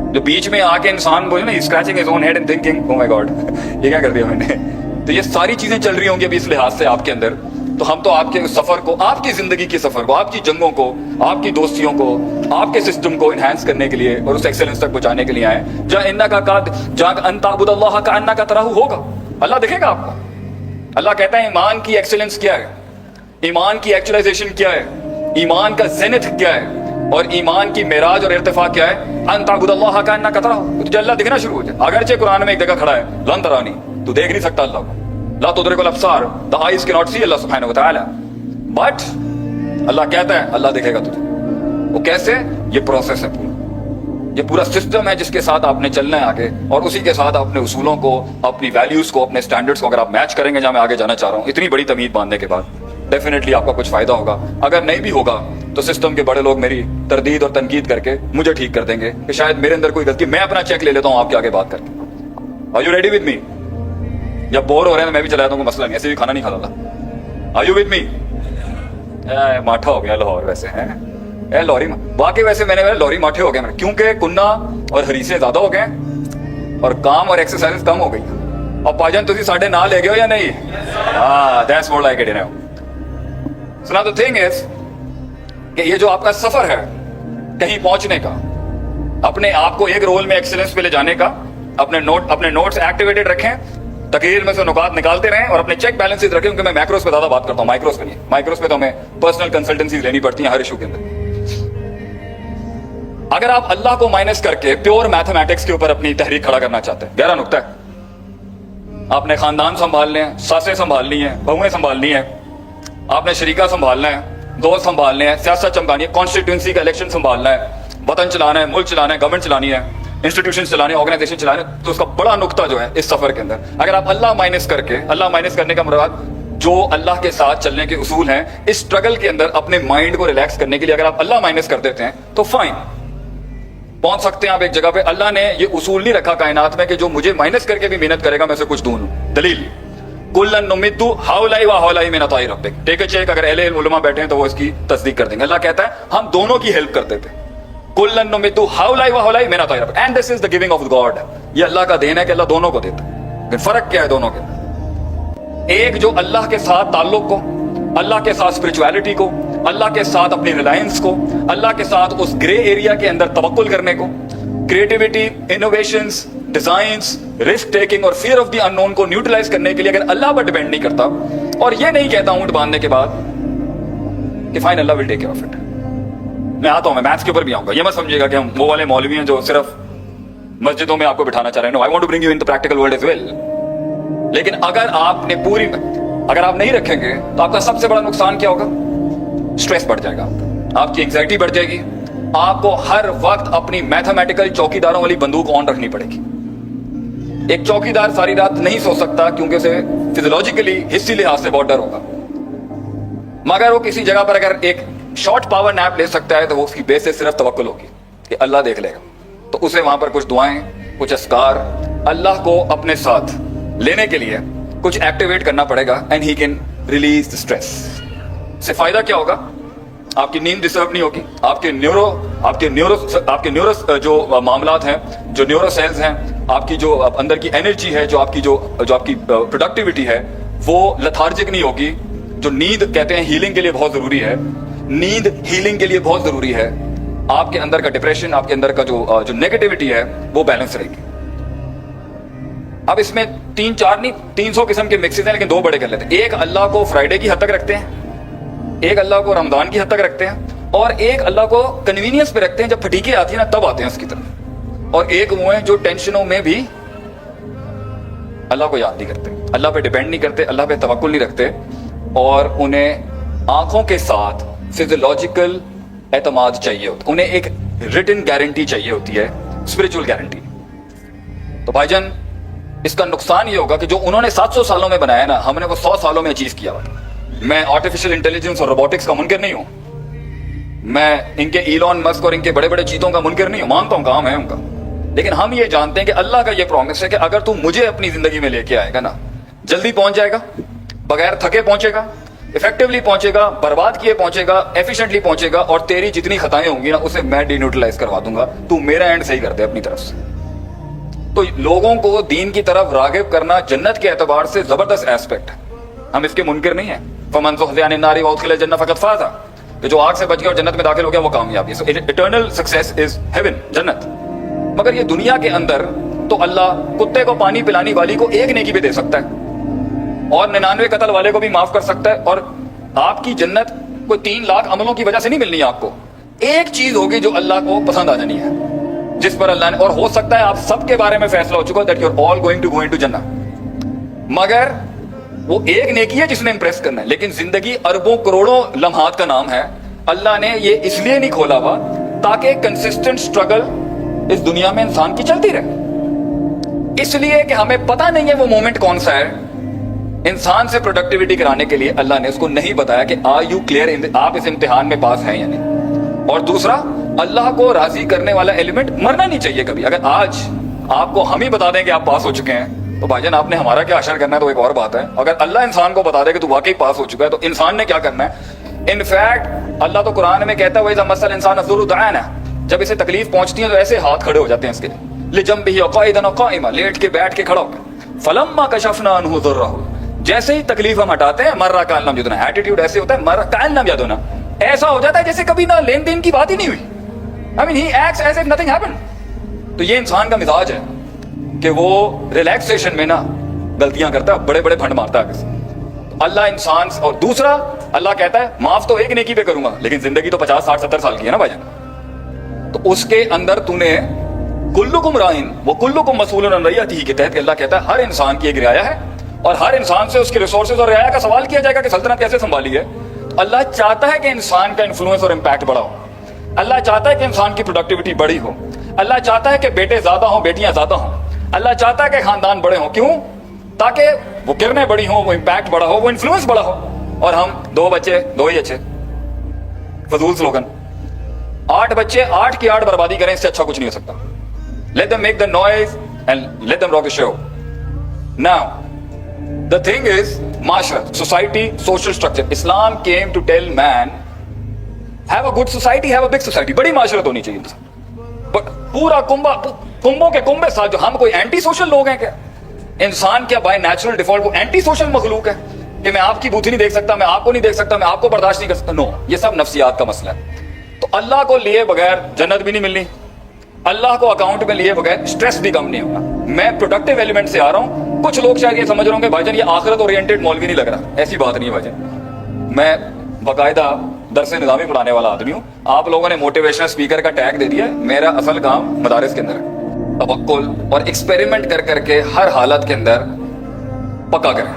जो बीच में आके इंसान बोले ना scratching his own head and thinking oh my God ये क्या कर दिया मैंने। तो ये सारी चीजें चल रही होंगी अभी इस लिहाज से आपके अंदर। तो हम तो आपके उस सफर को, आपकी जिंदगी के सफर को, आपकी जंगों को, आपकी दोस्तियों को, आपके सिस्टम को इनहेंस करने के लिए और उस एक्सेलेंस तक पहुंचाने के लिए आए। जहाँ इन्ना का जहाँ अंताबुदल्लाह का अन्ना का तरह होगा, अल्लाह दिखेगा आपको। अल्लाह कहता है ईमान की एक्सेलेंस क्या है, ईमान की एक्चुअलाइजेशन क्या है, ईमान का जेनिथ क्या है और ईमान की मेराज और इर्तिफा क्या है। अंताबुदल्लाह का अन्ना का तरह, तुझे अल्लाह दिखना शुरू हो जाए। अगरचे कुरान में एक जगह खड़ा है लन तरानी, तू देख नहीं सकता अल्लाह को, ला तुदरिकुल अब्सार, द आईज कैन नॉट सी अल्लाह सुब्हानहू व तआला, बट अल्लाह कहता है अल्लाह दिखेगा तुझे। वो कैसे? ये प्रोसेस है पूरा, ये पूरा सिस्टम है जिसके साथ आपने चलना है आगे, और उसी के साथ अपने उसूलों को, अपनी वैल्यूज को, अपने स्टैंडर्ड्स को अगर आप मैच करेंगे, जहां मैं आगे जाना चाह रहा हूँ, इतनी बड़ी तमीद बांधने के बाद डेफिनेटली आपका कुछ फायदा होगा। अगर नहीं भी होगा तो सिस्टम के बड़े लोग मेरी तरदीद और तनकीद करके मुझे ठीक कर देंगे कि शायद मेरे अंदर कोई गलती, मैं अपना चेक ले लेता हूँ आपके आगे बात करके। Are you ready with me? जब बोर हो रहे हैं मैं भी चला जाता हूँ, मसला नहीं, ऐसे भी खाना नहीं खाता। Are you with me? माठा हो गया लाहौर वैसे है ए लॉरी बाकी वैसे मैंने लॉरी माठे हो गए मैंने, क्योंकि कुन्ना और हरीसे ज्यादा हो गए और काम और एक्सरसाइज कम हो गई। और पाजन तुसी साढ़े ना ले गए हो या नहीं? हाँ, that's what like it you know. So now the thing is कि ये जो आपका सफर है कहीं पहुंचने का, अपने आप को एक रोल में एक्सीलेंस पे ले जाने का, अपने नोट्स एक्टिवेटेड रखें, तकरीर में से नुकात निकालते रहें और अपने चेक बैलेंसेस रखें, क्योंकि मैं मैक्रोस पे ज्यादा बात करता हूं, माइक्रोस पे नहीं। माइक्रोस पे तो हमें पर्सनल कंसल्टेंसीज लेनी पड़ती है हर इशू के अंदर। अगर आप अल्लाह को माइनस करके प्योर मैथमेटिक्स के ऊपर अपनी तहरीक खड़ा करना चाहते हैं, गहरा नुक्ता है, आपने खानदान संभालने हैं, सासें संभालनी है, बहुएं संभालनी है, आपने शरीका संभालना है, दोस्त संभालने हैं, सियासत चमकानी है, कॉन्स्टिट्यूंसी का इलेक्शन संभालना है, वतन चलाना है, मुल्क चलाना है, गवर्नमेंट चलानी है, इंस्टीट्यूशन चलाने, ऑर्गेनाइजेशन चलाने। तो उसका बड़ा नुक्ता जो है इस सफर के अंदर, अगर आप अल्लाह माइनस करके, अल्लाह माइनस करने का मुराद जो अल्लाह के साथ चलने के उसूल हैं, इस स्ट्रगल के अंदर अपने माइंड को रिलैक्स करने के लिए अगर आप अल्लाह माइनस कर देते हैं तो फाइन, पहुंच सकते हैं आप एक जगह पे। अल्लाह ने ये उसूल नहीं रखा कायनात में कि जो मुझे माइनस करके भी मेहनत करेगा मैं उसे कुछ दूं। दलील कुल्लन नुमिद्दु हाउलाई व हाउलाई मिन अताई रब्बिक, टेक अ चेक, अगर अहले उलमा बैठे हैं तो वो इसकी तस्दीक कर देंगे। अल्लाह कहता है हम दोनों की हेल्प करते थे, कुल्लन नुमिद्दु हाउलाई व हाउलाई मिन अताई रब्बिक, and this is the giving of God. ये अल्लाह का देन है कि अल्लाह दोनों को देता है। फर्क क्या है दोनों के? एक जो अल्लाह के साथ ताल्लुक को, अल्लाह के साथ स्पिरिचुअलिटी को, अल्लाह के साथ अपनी रिलायंस को, अल्लाह के साथ उस ग्रे एरिया के अंदर तवक्कुल करने को, creativity, innovations, designs, risk taking और फियर ऑफ द अननोन को न्यूट्रलाइज करने के लिए अगर अल्लाह पर डिपेंड नहीं करता, और ये नहीं कहता ऊंट बांधने के बाद कि fine Allah will take care of it. मैं आता हूं, मैं मैथ्स के ऊपर भी आऊंगा, ये मत समझिएगा कि हम वो वाले मौलवी हैं जो सिर्फ मस्जिदों में आपको बिठाना चाह रहे हैं। No, I want to bring you in the practical world as well. लेकिन अगर आपने अगर आप नहीं रखेंगे तो आपका सबसे बड़ा नुकसान क्या होगा? स्ट्रेस बढ़ जाएगा, आपकी एंग्जाइटी बढ़ जाएगी, आपको हर वक्त अपनी मैथमेटिकल चौकीदारों वाली बंदूक ऑन रखनी पड़ेगी। एक चौकीदार सारी रात नहीं सो सकता क्योंकि उसे फिजियोलॉजिकली, हिस्सी लिहाज से बहुत डर होगा, मगर वो किसी जगह पर अगर एक शॉर्ट पावर नैप ले सकता है तो वो उसकी बेस से सिर्फ तवक्कुल होगी कि अल्लाह देख लेगा। तो उसे वहां पर कुछ दुआएं, कुछ अस्कार, अल्लाह को अपने साथ लेने के लिए कुछ एक्टिवेट करना पड़ेगा, and he can release the stress. से फायदा क्या होगा? आपकी नींद डिस्टर्ब नहीं होगी, आपके न्यूरो जो मामलात हैं, जो न्यूरो सेल्स हैं, आपकी जो अंदर की एनर्जी है, जो आपकी प्रोडक्टिविटी है, वो लथार्जिक नहीं होगी। जो नींद कहते हैं हीलिंग के लिए बहुत जरूरी है, नींद हीलिंग के लिए बहुत जरूरी है। आपके अंदर का डिप्रेशन, आपके अंदर का जो नेगेटिविटी है वो बैलेंस रहेगी। अब इसमें 300 किस्म के मिक्सेस हैं, लेकिन दो बड़े कर लेते हैं। एक अल्लाह को फ्राइडे की हद तक रखते हैं, एक अल्लाह को रमजान की हद तक रखते हैं, और एक अल्लाह को कन्वीनियंस पे रखते हैं, जब फटीके आती है ना तब आते हैं उसकी तरफ। और एक वो है जो टेंशनों में भी अल्लाह को याद नहीं करते, अल्लाह पे डिपेंड नहीं करते, अल्लाह पे तवक्कुल नहीं रखते, और उन्हें आंखों के साथ फिजियोलॉजिकल एतमाद चाहिए होता, उन्हें एक रिटन गारंटी चाहिए होती है, स्पिरिचुअल गारंटी। तो भाईजान, इसका नुकसान ये होगा कि जो उन्होंने 700 सालों में बनाया ना, हमने वो 100 सालों में अचीव किया हुआ। मैं आर्टिफिशियल इंटेलिजेंस और रोबोटिक्स का मुनकर नहीं हूं, मैं इनके इलॉन मस्क और इनके बड़े बड़े चीतों का मुनकर नहीं हूं, मानता हूं काम है उनका। लेकिन हम ये जानते हैं कि अल्लाह का ये प्रॉमिस है कि अगर तू मुझे अपनी जिंदगी में लेके आएगा ना, जल्दी पहुंच जाएगा, बगैर थके पहुंचेगा, इफेक्टिवली पहुंचेगा, बर्बाद किए पहुंचेगा, एफिशिएंटली पहुंचेगा, और तेरी जितनी खताएं होंगी ना उसे मैं डिन्यूट्रलाइज करवा दूंगा, तू मेरा एंड सही कर दे अपनी तरफ से। तो लोगों को दीन की तरफ रागिब करना जन्नत के एतबार से जबरदस्त एस्पेक्ट है, हम इसके मुनकिर नहीं है। फमन ज़ुहज़िहा अनिन नारी व उदखिलल जन्नह फ़क़द फ़ाज़, कि जो आग से बच गया और जन्नत में दाखिल हो गया वो कामयाबी है। इटर्नल सक्सेस इज हेवन, जन्नत। मगर ये दुनिया के अंदर तो अल्लाह कुत्ते को पानी पिलाने वाली को एक नेकी भी दे सकता है और 99 कत्ल वाले को भी माफ कर सकता है, और आपकी जन्नत कोई 3 लाख अमलों की वजह से नहीं मिलनी है आपको। एक चीज होगी जो अल्लाह को पसंद आ जानी है, जिस पर अल्लाह ने, और हो सकता है आप सबके बारे में फैसला हो चुका है that you are all going to go into jannat, मगर वो एक नेकी है जिसने इंप्रेस करना है। लेकिन जिंदगी अरबों करोड़ों लम्हात का नाम है। अल्लाह ने ये इसलिए नहीं खोला हुआ ताकि कंसिस्टेंट स्ट्रगल इस दुनिया में इंसान की चलती रहे, इसलिए कि हमें पता नहीं है वो मोमेंट कौन सा है। इंसान से प्रोडक्टिविटी कराने के लिए अल्लाह ने उसको नहीं बताया कि आर यू क्लियर, आप इस इम्तिहान में पास हैं या नहीं। और दूसरा, अल्लाह को राजी करने वाला एलिमेंट मरना नहीं चाहिए कभी। अगर आज आपको हम ही बता दें कि आप पास हो चुके हैं तो भाईजान आपने हमारा क्या अशर करना है, तो एक और बात है। अगर अल्लाह इंसान को बता दे कि तू वाकई पास हो चुका है तो इंसान ने क्या करना है। इनफैक्ट अल्लाह तो कुरान में कहता है वइज़ा मस्सल इंसान ज़ुर्रु दआना, जब इसे तकलीफ पहुंचती है तो ऐसे हाथ खड़े हो जाते हैं इसके, लिजंबिही क़ाइदन व क़ाइमा, लेट के बैठ के खड़ा होकर, फलम्मा कशफना अन्हु ज़ुर्रहु, जैसे ही तकलीफ हम हटाते हैं मर्रा कान लम यदुना, एटीट्यूड ऐसे होता है मर्रा कान लम यदुना, ऐसा हो जाता है जैसे कभी ना लेन देन की बात ही नहीं हुई। I mean he acts as if nothing happened. तो ये इंसान का मिजाज है कि वो रिलैक्सेशन में ना गलतियां करता है, बड़े बड़े फंड मारता है। तो अल्लाह इंसान, और दूसरा अल्लाह कहता है माफ तो एक नेकी पे करूंगा, लेकिन जिंदगी तो 50 60 70 साल की है ना भाईजान। तो उसके अंदर तूने कुल्लुकुम राइन व कुल्लुकुम मसऊलुन अन रइयतिही के तहत अल्लाह कहता है हर इंसान की एक रियाया है और हर इंसान से उसके रिसोर्सेज और रियाया का सवाल किया जाएगा कि सल्तनत कैसे संभाली है। तो अल्लाह चाहता है कि इंसान का इन्फ्लुएंस और इम्पैक्ट बढ़ा हो, अल्लाह चाहता है कि इंसान की प्रोडक्टिविटी बड़ी हो, अल्लाह चाहता है कि बेटे ज्यादा हो, बेटियां ज्यादा हो, अल्लाह चाहता है कि खानदान बड़े हो। क्यों? ताकि वो किरणें बड़ी हो, वो इम्पैक्ट बड़ा हो, वो इन्फ्लुएंस बड़ा हो। और हम 2 बच्चे 2 ही अच्छे, फजूल स्लोगन। 8 बच्चे 8 की 8 बर्बादी करें, इससे अच्छा कुछ नहीं हो सकता। Let them make the noise and let them rock the show. Now the thing is माशरा, society, social structure. Islam came to tell man have a good society, have a big society. बड़ी माशरत होनी चाहिए। पूरा कुंभों के कुंभे साथ, जो हम कोई एंटी सोशल लोग हैं क्या? इंसान क्या बाय नेचुरल डिफॉल्ट वो एंटी सोशल मखलूक है कि मैं आपकी बूथी नहीं देख सकता, मैं आपको नहीं देख सकता, मैं आपको बर्दाश्त नहीं कर सकता? नो, ये सब नफ्सियात का मसला है। तो अल्लाह को लिए बगैर जन्नत भी नहीं मिलनी, अल्लाह को अकाउंट में लिए बगैर स्ट्रेस भी कम नहीं होगा। मैं प्रोडक्टिव एलिमेंट से आ रहा हूं। कुछ लोग शायद ये समझ रहे होंगे भाईजान ये आखिरत ओरिएंटेड मौलवी नहीं लग रहा। ऐसी बात नहीं है भाईजान, मैं बाकायदा दरस निज़ामी पढ़ाने वाला आदमी हूँ। आप लोगों ने मोटिवेशनल स्पीकर का टैग दे दिया, मेरा असल काम मदारिस के अंदर है। तवक्कुल और एक्सपेरिमेंट कर करके हर हालत के अंदर पक्का करें।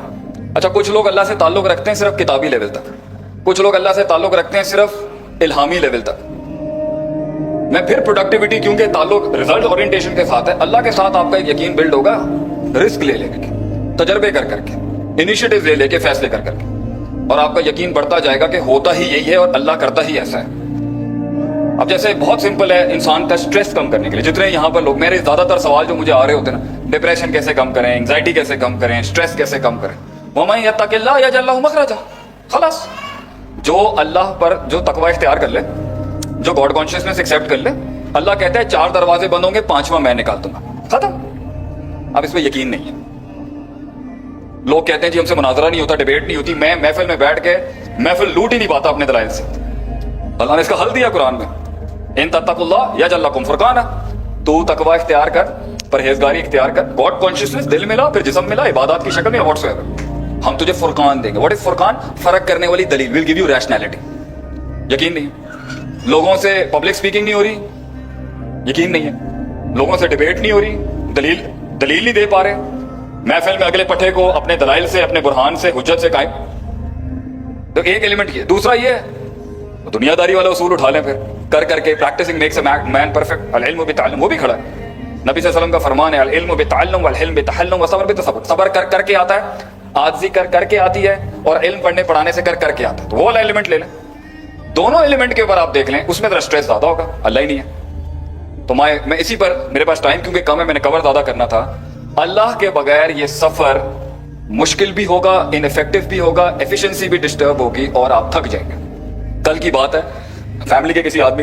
अच्छा, कुछ लोग अल्लाह से ताल्लुक रखते हैं सिर्फ किताबी लेवल तक, कुछ लोग अल्लाह से ताल्लुक रखते हैं सिर्फ इल्हामी लेवल तक। मैं फिर प्रोडक्टिविटी, क्योंकि ताल्लुक रिजल्ट ओरिएंटेशन के साथ है, अल्लाह के साथ आपका एक यकीन बिल्ड होगा रिस्क ले लेके, तजर्बे कर करके, इनिशिएटिव ले लेके, फैसले कर करके, और आपका यकीन बढ़ता जाएगा कि होता ही यही है और अल्लाह करता ही ऐसा है। अब जैसे बहुत सिंपल है इंसान का स्ट्रेस कम करने के लिए, जितने यहाँ पर लोग, मेरे ज्यादातर सवाल जो मुझे आ रहे होते हैं ना, डिप्रेशन कैसे कम करें, एंग्जाइटी कैसे कम करें, स्ट्रेस कैसे कम करें, वमन यत्तकिल्लाह यजअल लहु मखरजा। खलास, जो अल्लाह पर जो तकवा इख्तियार कर ले, जो गॉड कॉन्शियसनेस एक्सेप्ट कर ले, अल्लाह कहता है 4 दरवाजे बंद होंगे, 5वां मैं निकाल दूंगा, खत्म। अब इसमें यकीन नहीं है। लोग कहते हैं जी हमसे मुनाजरा नहीं होता, डिबेट नहीं होती, मैं महफिल में बैठ के महफिल लूट ही नहीं पाता अपने दलाइल से। अल्लाह ने इसका हल दिया कुरान में, इन तत्तकुल्लाह यजअल लकुम फुरकाना, तू तकवा इख्तियार कर, परहेजगारी इख्तियार कर, गॉड कॉन्शियसनेस दिल में ला, फिर जिस्म में ला, इबादत की शक्ल में, व्हाटसोएवर, हम तुझे फुरकान देंगे। What is Furqan? फर्क करने वाली दलील, विल गिव यू रैशनैलिटी। यकीन नहीं, लोगों से पब्लिक स्पीकिंग नहीं हो रही, यकीन नहीं है, लोगों से डिबेट नहीं हो रही, दलील नहीं दे पा रहे, महफिल में अगले पट्टे को अपने दलाइल से, अपने बुरहान से, हुज्जत से कायम। तो एक एलिमेंट ये। दूसरा ये है दुनियादारी वाला उसूल उठा लें, फिर कर करके practising makes a man perfect, अल इल्मु बितअल्लुम, वो भी खड़ा है। नबी सल्लल्लाहु अलैहि वसल्लम का फरमान है अल इल्मु बितअल्लुम वल हिल्म बितहल्लुम व सब्र बितसब्र। सब्र कर करके आता है, आजिज़ी कर करके आती है, और इल्म पढ़ने पढ़ाने से कर करके आता है। तो वो वाला एलिमेंट ले लें, दोनों एलिमेंट के ऊपर आप देख लें, उसमें जरा स्ट्रेस ज्यादा होगा, अल्लाह ही नहीं है। तो मैं इसी पर, मेरे पास टाइम क्योंकि कम है, मैंने कवर ज्यादा करना था। अल्लाह के बगैर ये सफर मुश्किल भी होगा, इनफेक्टिव भी होगा, एफिशिएंसी भी डिस्टर्ब होगी और आप थक जाएंगे। कल की बात है, फैमिली के किसी आदमी